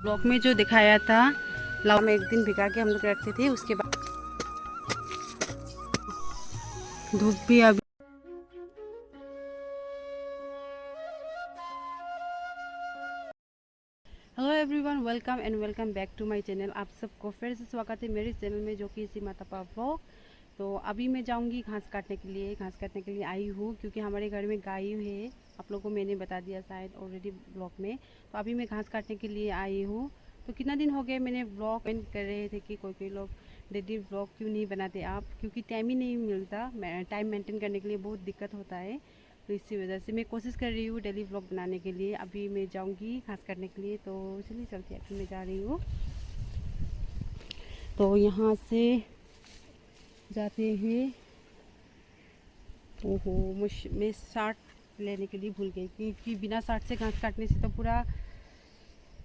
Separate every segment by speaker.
Speaker 1: Blog में जो दिखाया था लाव में एक दिन भिगा के हम लोग रखते थे, उसके बाद धूप भी अभी। Hello everyone, welcome and welcome back to my channel. आप सबको फिर से स्वागत है मेरे चैनल में, जो कि सीमा तपा व्लॉग। तो अभी मैं जाऊंगी घास काटने के लिए। घास काटने के लिए आई हूँ क्योंकि हमारे घर में गाय है। आप लोगों को मैंने बता दिया शायद ऑलरेडी ब्लॉग में। तो अभी मैं घास काटने के लिए आई हूँ। तो कितना दिन हो गए मैंने ब्लॉग कर रहे थे कि कोई लोग डेली ब्लॉग क्यों नहीं बनाते आप, क्योंकि टाइम ही नहीं मिलता। टाइम मेंटेन करने के लिए बहुत दिक्कत होता है। तो इसी वजह से मैं कोशिश कर रही हूँ डेली व्लॉग बनाने के लिए। अभी मैं जाऊँगी घास काटने के लिए, तो चलिए चलते अभी मैं जा रही हूँ। तो यहाँ से जाते हैं। ओहो, मैं शार्ट लेने के लिए भूल गई, क्योंकि बिना शार्ट से घास काटने से तो पूरा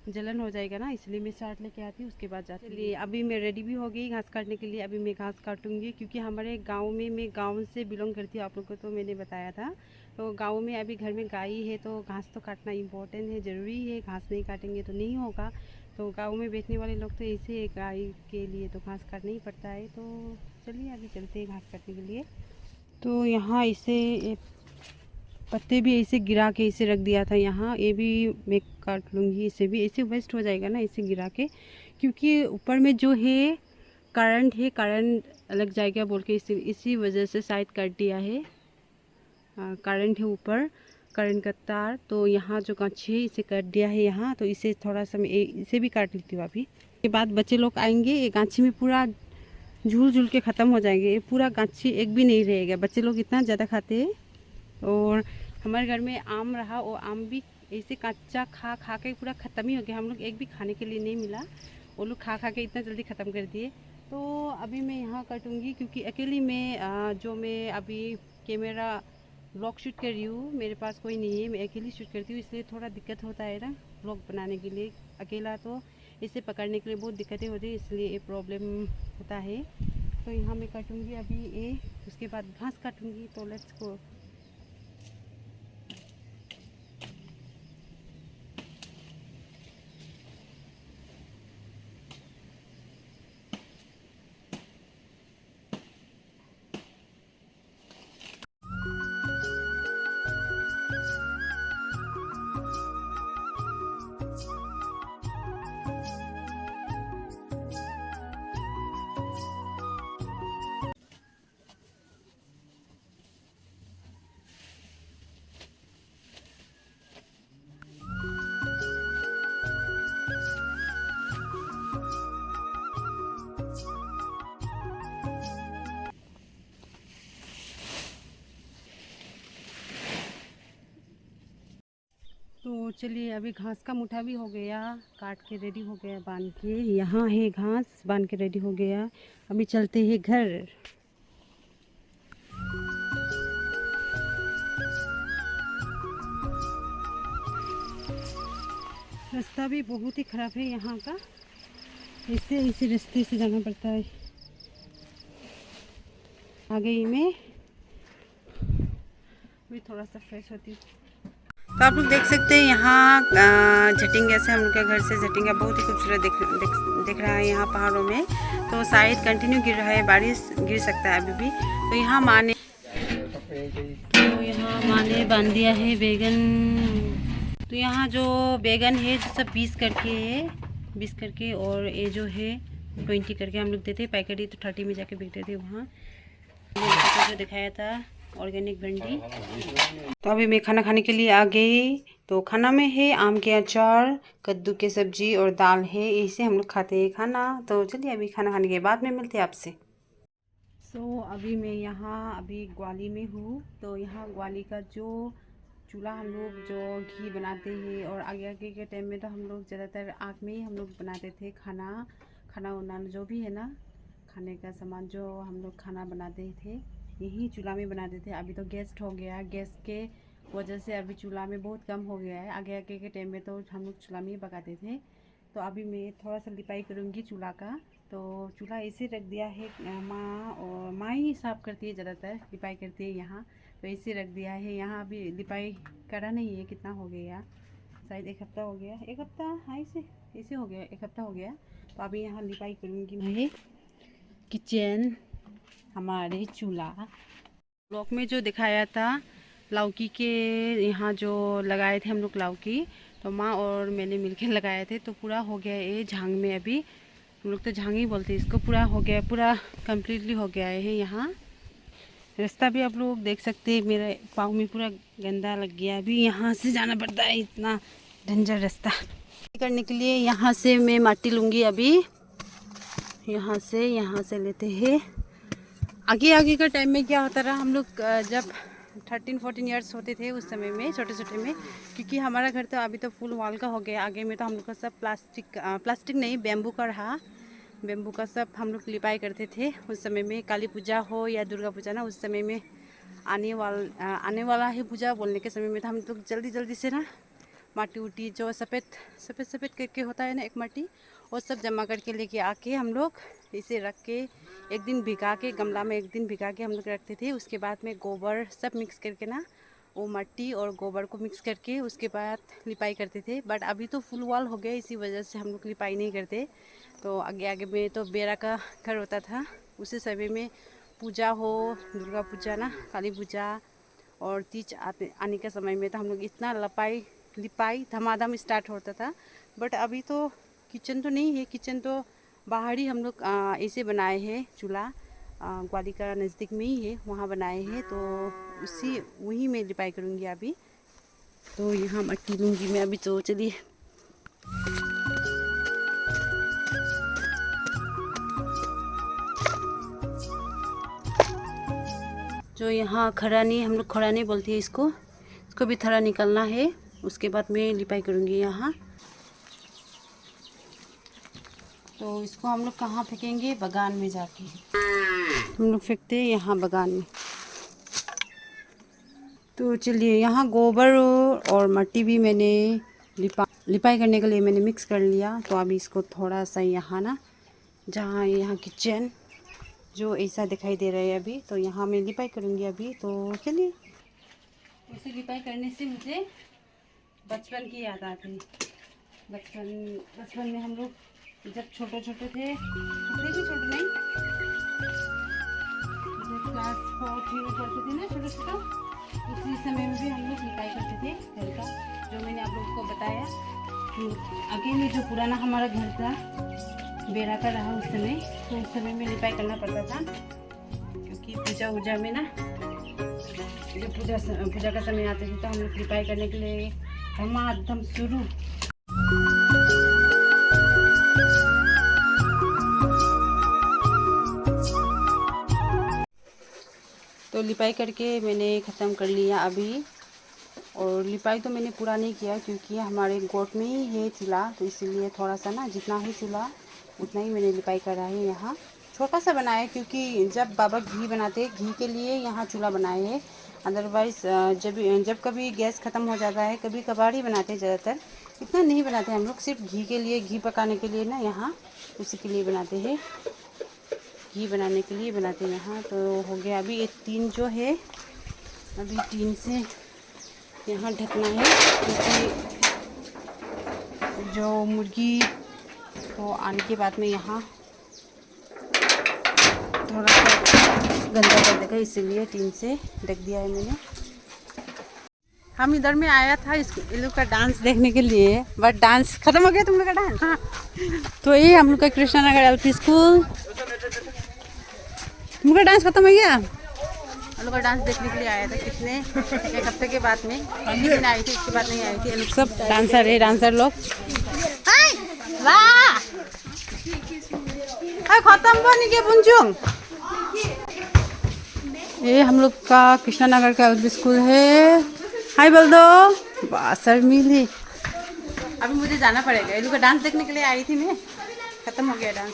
Speaker 1: जलन हो जाएगा ना, इसलिए मैं शार्ट लेके आती हूँ, उसके बाद जाती हूँ। अभी मैं रेडी भी हो गई घास काटने के लिए। अभी मैं घास काटूंगी क्योंकि हमारे गांव में, मैं गांव से बिलोंग करती हूँ, आप लोगों को तो मैंने बताया था। तो गांव में अभी घर में गाय है, तो घास तो काटना इम्पोर्टेंट है, ज़रूरी है। घास नहीं काटेंगे तो नहीं होगा। तो गाँव में बैठने वाले लोग तो ऐसे गाय के लिए तो घास काटना ही पड़ता है। तो चलिए अभी चलते हैं घास काटने के लिए। तो यहाँ इसे पत्ते भी ऐसे गिरा के इसे रख दिया था यहाँ। ये भी मैं काट लूँगी, इसे भी ऐसे वेस्ट हो जाएगा ना इसे गिरा के, क्योंकि ऊपर में जो है करंट है, करंट लग जाएगा बोल के इसी वजह से शायद काट दिया है। करंट है ऊपर, करंट का तार। तो यहाँ जो गाछी है इसे काट दिया है यहाँ। तो इसे थोड़ा सा मैं इसे भी काट लेती हूँ अभी। के बाद बच्चे लोग आएंगे, ये गाछी में पूरा झूल झूल के ख़त्म हो जाएंगे। ये पूरा गाछी एक भी नहीं रहेगा। बच्चे लोग इतना ज़्यादा खाते हैं। और हमारे घर में आम रहा, वो आम भी ऐसे कच्चा खा खा के पूरा ख़त्म ही हो गया। हम लोग एक भी खाने के लिए नहीं मिला, वो लोग खा खा के इतना जल्दी ख़त्म कर दिए। तो अभी मैं यहाँ काटूँगी क्योंकि अकेली मैं जो मैं अभी कैमरा ब्लॉग शूट कर रही हूँ, मेरे पास कोई नहीं है, मैं अकेली शूट करती हूँ, इसलिए थोड़ा दिक्कत होता है ना ब्लॉग बनाने के लिए। अकेला तो इसे पकड़ने के लिए बहुत दिक्कतें होती है, इसलिए ये प्रॉब्लम होता है। तो यहाँ मैं काटूँगी अभी ये, उसके बाद घास काटूँगी। तो लेट्स गो। तो चलिए अभी घास का मुठा भी हो गया, काट के रेडी हो गया, बांध के यहाँ है घास, बांध के रेडी हो गया। अभी चलते हैं घर। रास्ता भी बहुत ही ख़राब है यहाँ का, ऐसे ऐसे रास्ते से जाना पड़ता है। आ गई मैं, भी थोड़ा सा फ्रेश होती हूँ। तो आप लोग देख सकते हैं यहाँ झटिंगा से, हम लोग के घर से झटिंगा बहुत ही खूबसूरत दिख रहा है यहाँ पहाड़ों में। तो शायद कंटिन्यू गिर रहा है, बारिश गिर सकता है अभी भी। तो यहाँ माने बांध दिया है बैगन। तो यहाँ जो बैगन है जो सब 20 करके है, 20 करके, और ये जो है 20 करके हम लोग देते हैं। पैकेट ही तो 30 में जाके बिकते थे वहाँ। जो दिखाया था ऑर्गेनिक भिंडी। तो अभी मैं खाना खाने के लिए आ गई। तो खाना में है आम के अचार, कद्दू की सब्जी और दाल है। इसे हम लोग खाते हैं खाना। तो चलिए अभी खाना खाने के बाद में मिलते हैं आपसे। अभी मैं यहाँ अभी ग्वाली में हूँ। तो यहाँ ग्वाली का जो चूल्हा, हम लोग जो घी बनाते हैं, और आगे आगे के टाइम में तो हम लोग ज़्यादातर आग में ही हम लोग बनाते थे खाना वाना जो भी है ना, खाने का सामान जो हम लोग खाना बनाते थे यही चूल्हा में बनाते थे। अभी तो गैस हो गया, गैस के वजह से अभी चूल्हा में बहुत कम हो गया है। आगे आगे के टाइम में तो हम लोग चूल्हा में ही पकाते थे। तो अभी मैं थोड़ा सा लिपाई करूँगी चूल्हा का। तो चूल्हा ऐसे रख दिया है, माँ और माँ ही साफ़ करती है, ज़्यादातर लिपाई करती है यहाँ। तो ऐसे रख दिया है यहाँ। अभी लिपाई करा नहीं है, कितना हो गया, शायद 1 हफ्ता हो गया, 1 हफ्ता हाँ, इसे ऐसे हो गया, 1 हफ्ता हो गया। तो अभी यहाँ लिपाई करूँगी मैं। किचन, हमारे चूल्हा, ब्लॉक में जो दिखाया था लौकी के यहाँ जो लगाए थे हम लोग लौकी, तो माँ और मैंने मिलकर लगाए थे। तो पूरा हो गया ये झांग में, अभी हम लोग तो झांग ही बोलते हैं इसको। पूरा हो गया, पूरा कम्प्लीटली हो गया है। यहाँ रास्ता भी आप लोग देख सकते हैं, मेरे पाँव में पूरा गंदा लग गया। अभी यहाँ से जाना पड़ता है, इतना डेंजर रास्ता करने के लिए। यहाँ से मैं माटी लूँगी अभी, यहाँ से लेते हैं। आगे का टाइम में क्या होता रहा, हम लोग जब 13-14 ईयर्स होते थे उस समय में, छोटे छोटे में, क्योंकि हमारा घर तो अभी तो फुल वॉल का हो गया। आगे में तो हम लोग का सब प्लास्टिक नहीं, बेम्बू का रहा। बेम्बू का सब हम लोग लिपाई करते थे उस समय में। काली पूजा हो या दुर्गा पूजा ना, उस समय में आने वाला है पूजा बोलने के समय में तो हम लोग जल्दी से ना माटी उटी जो सफ़ेद करके होता है ना एक माटी, वो सब जमा करके लेके आके हम लोग इसे रख के एक दिन भिगा के, गमला में एक दिन भिगा के हम लोग रखते थे। उसके बाद में गोबर सब मिक्स करके ना, वो मट्टी और गोबर को मिक्स करके उसके बाद लिपाई करते थे। बट अभी तो फुल वॉल हो गया, इसी वजह से हम लोग लिपाई नहीं करते। तो आगे में तो बेरा का घर होता था, उसी समय में पूजा हो, दुर्गा पूजा ना, काली पूजा और तीज आने के समय में तो हम लोग इतना लिपाई धमाधम स्टार्ट होता था। बट अभी तो किचन तो नहीं है, किचन तो बाहर ही हम लोग ऐसे बनाए हैं। चूल्हा ग्वाली का नज़दीक में ही है, वहाँ बनाए हैं। तो वहीं में लिपाई करूँगी अभी। तो यहाँ मट्टी लूँगी मैं अभी। तो चलिए, जो यहाँ खरानी, हम लोग खरानी बोलते हैं इसको भी थोड़ा निकलना है। उसके बाद मैं लिपाई करूँगी यहाँ। तो इसको हम लोग कहाँ फेंकेंगे, बगान में जाके हम लोग फेंकते हैं, यहाँ बगान में। तो चलिए, यहाँ गोबर और मट्टी भी मैंने लिपाई करने के लिए मैंने मिक्स कर लिया। तो अभी इसको थोड़ा सा यहाँ ना, जहाँ यहाँ किचन जो ऐसा दिखाई दे रहा है अभी, तो यहाँ मैं लिपाई करूँगी अभी। तो चलिए, इसे लिपाई करने से मुझे बचपन की याद आती है। बचपन में हम लोग जब छोटे थे, छोटे नहीं, जब क्लास 4-3 में पढ़ते थे ना, छोटा, उसी समय में भी हम लोग लिपाई करते थे घर का, जो मैंने आप लोगों को बताया। तो आगे में जो पुराना हमारा घर था बेरा का रहा उस समय, तो उस समय में लिपाई करना पड़ता था, क्योंकि पूजा में ना, जब पूजा का समय आते थे तो हम लोग लिपाई करने के लिए धमाधम शुरू। तो लिपाई करके मैंने ख़त्म कर लिया अभी। और लिपाई तो मैंने पूरा नहीं किया, क्योंकि हमारे गोट में ही है चूल्हा, तो इसीलिए थोड़ा सा ना, जितना है चूल्हा उतना ही मैंने लिपाई करा है। यहाँ छोटा सा बनाया है, क्योंकि जब बाबा घी बनाते हैं, घी के लिए यहाँ चूल्हा बनाए हैं। अदरवाइज़ जब कभी गैस ख़त्म हो जाता है, कभी कभार ही बनाते हैं, ज़्यादातर इतना नहीं बनाते हम लोग। सिर्फ घी के लिए, घी पकाने के लिए ना, यहाँ उसी के लिए बनाते हैं, घी बनाने के लिए बनाते हैं यहाँ। तो हो गया अभी ये 3 जो है, अभी 3 से यहाँ ढकना है, क्योंकि जो मुर्गी तो आने के बाद में यहाँ थोड़ा सा गंदा कर देगा, इसीलिए 3 से ढक दिया है मैंने। हम इधर में आया था इन लोग का डांस देखने के लिए, बट डांस खत्म हो गया तुम लोग का डांस। हाँ। तो ये हम लोग का कृष्णा नगर LP स्कूल, तुम लोग का डांस खत्म हो गया। हम लोग का डांस देखने के लिए आया था, कितने 1 हफ्ते के बाद में, पहले दिन आई थी, इसके बाद नहीं आई थी। लोग सब डांसर लोग। वाह, खत्म बनी के बुंजुंग। ये हम लोग का कृष्णा नगर का LP स्कूल है। हाय बोल दो, बासर मिली। अभी मुझे जाना पड़ेगा, ये लोग का डांस देखने के लिए आई थी मैं, खत्म हो गया डांस।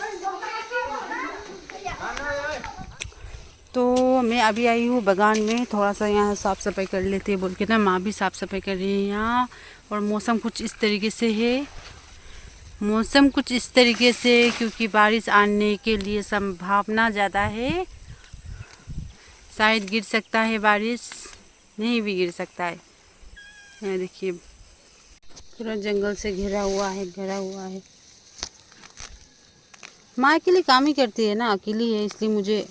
Speaker 1: तो मैं अभी आई हूँ बगान में, थोड़ा सा यहाँ साफ़ सफाई कर लेते हैं बोल के ना, माँ भी साफ़ सफाई कर रही है यहाँ। और मौसम कुछ इस तरीके से है, क्योंकि बारिश आने के लिए संभावना ज़्यादा है। शायद गिर सकता है बारिश, नहीं भी गिर सकता है। यहाँ देखिए, पूरा जंगल से घिरा हुआ है। माँ अकेली काम ही करती है ना, अकेली है इसलिए मुझे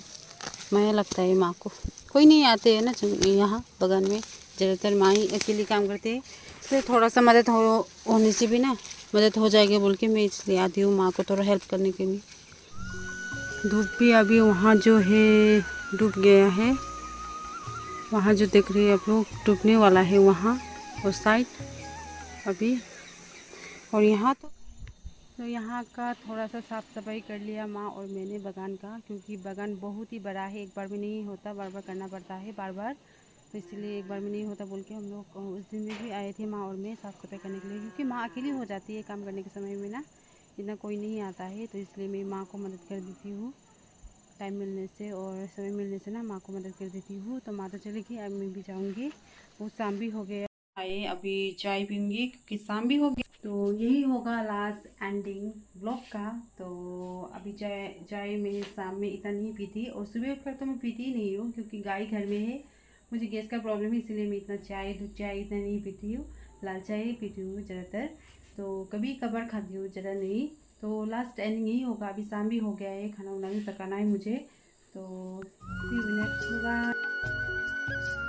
Speaker 1: माया लगता है माँ को। कोई नहीं आते हैं ना यहाँ बगान में, ज़्यादातर माँ ही अकेली काम करते हैं, इसलिए थोड़ा सा मदद होने से भी ना मदद हो जाएगी बोल के मैं इसलिए आती हूँ माँ को थोड़ा हेल्प करने के लिए। धूप भी अभी वहाँ जो है डूब गया है, वहाँ जो देख रहे हैं आप लोग डूबने वाला है वहाँ उस साइड अभी। और यहाँ तो यहाँ का थोड़ा सा साफ़ सफाई कर लिया माँ और मैंने बगान का, क्योंकि बगान बहुत ही बड़ा है, एक बार में नहीं होता, बार बार करना पड़ता है बार बार, तो इसलिए एक बार में नहीं होता बोल के हम लोग उस दिन में भी आए थे माँ और मैं साफ़ सफाई करने के लिए, क्योंकि माँ अकेली हो जाती है काम करने के समय में ना, इतना कोई नहीं आता है, तो इसलिए मैं माँ को मदद कर देती हूँ टाइम मिलने से और समय मिलने से ना माँ को मदद कर देती हूँ। तो माँ तो चली गई, अब मैं भी जाऊँगी, वो शाम भी हो गया, आए अभी चाय पीऊँगी क्योंकि शाम भी हो गई। तो यही होगा लास्ट एंडिंग ब्लॉग का। तो अभी चाय चाय मैं शाम में इतना नहीं पीती और सुबह उठकर तो मैं पीती ही नहीं हूँ, क्योंकि गाय घर में है, मुझे गैस का प्रॉब्लम है, इसलिए मैं इतना चाय दूध चाय इतना नहीं पीती हूँ, लाल चाय ही पीती हूँ ज़्यादातर, तो कभी कभार खाती हूँ, ज़्यादा नहीं। तो लास्ट एंडिंग यही होगा, अभी शाम भी हो गया है, खाना वाना भी पकाना है मुझे। तो सी यू नेक्स्ट। बाय।